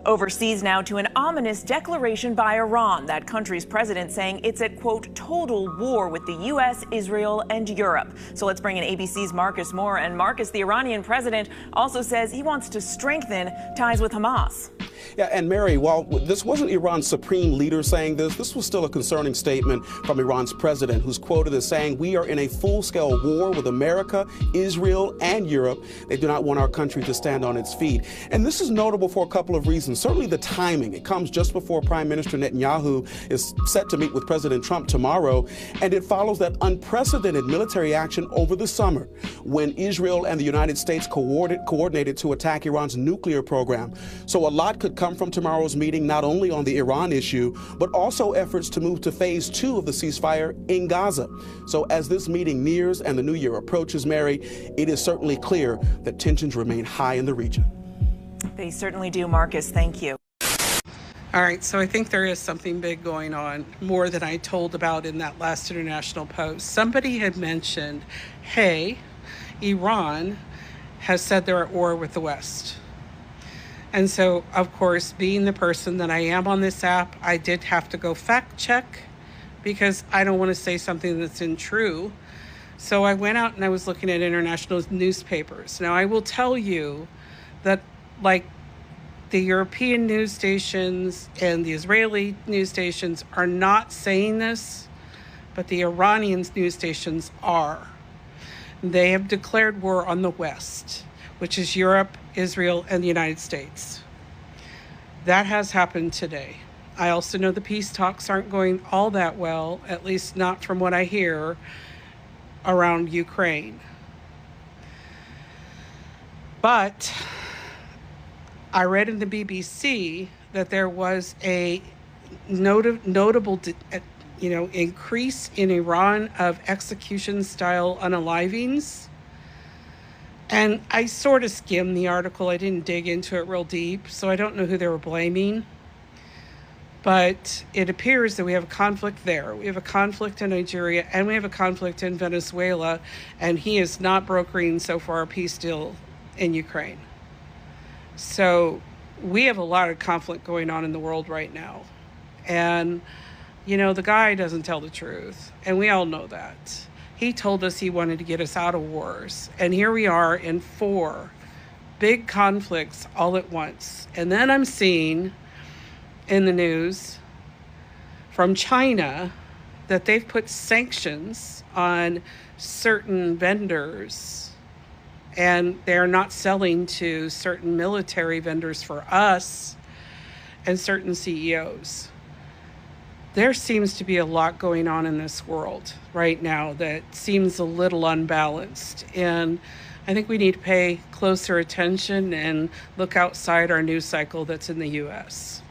Overseas now to an ominous declaration by Iran, that country's president saying it's at, quote, total war with the U.S., Israel, and Europe. So let's bring in ABC's Marcus Moore. And Marcus, the Iranian president also says he wants to strengthen ties with Hamas. Yeah, and Mary, while this wasn't Iran's supreme leader saying this was still a concerning statement from Iran's president, who's quoted as saying, "We are in a full-scale war with America, Israel, and Europe. They do not want our country to stand on its feet." And this is notable for a couple of reasons. Certainly the timing. It comes just before Prime Minister Netanyahu is set to meet with President Trump tomorrow, and it follows that unprecedented military action over the summer when Israel and the United States coordinated to attack Iran's nuclear program. So a lot could come from tomorrow's meeting, not only on the Iran issue, but also efforts to move to phase 2 of the ceasefire in Gaza. So as this meeting nears and the new year approaches, Mary, it is certainly clear that tensions remain high in the region. They certainly do, Marcus. Thank you. All right, so I think there is something big going on, more than I told about in that last International Post. Somebody had mentioned, hey, Iran has said they're at war with the West. And so, of course, being the person that I am on this app, I did have to go fact check because I don't want to say something that's untrue. So I went out and I was looking at international newspapers. Now, I will tell you that, like, the European news stations and the Israeli news stations are not saying this, but the Iranian news stations are. They have declared war on the West, which is Europe, Israel, and the United States. That has happened today. I also know the peace talks aren't going all that well, at least not from what I hear, around Ukraine. But I read in the BBC that there was a notable increase in Iran of execution-style unalivings. And I sort of skimmed the article. I didn't dig into it real deep, so I don't know who they were blaming. But it appears that we have a conflict there. We have a conflict in Nigeria, and we have a conflict in Venezuela, and he is not brokering so far a peace deal in Ukraine. So we have a lot of conflict going on in the world right now. And, the guy doesn't tell the truth, and we all know that. He told us he wanted to get us out of wars. And here we are in 4 big conflicts all at once. And then I'm seeing in the news from China that they've put sanctions on certain vendors, and they're not selling to certain military vendors for us and certain CEOs. There seems to be a lot going on in this world right now that seems a little unbalanced. And I think we need to pay closer attention and look outside our news cycle that's in the U.S.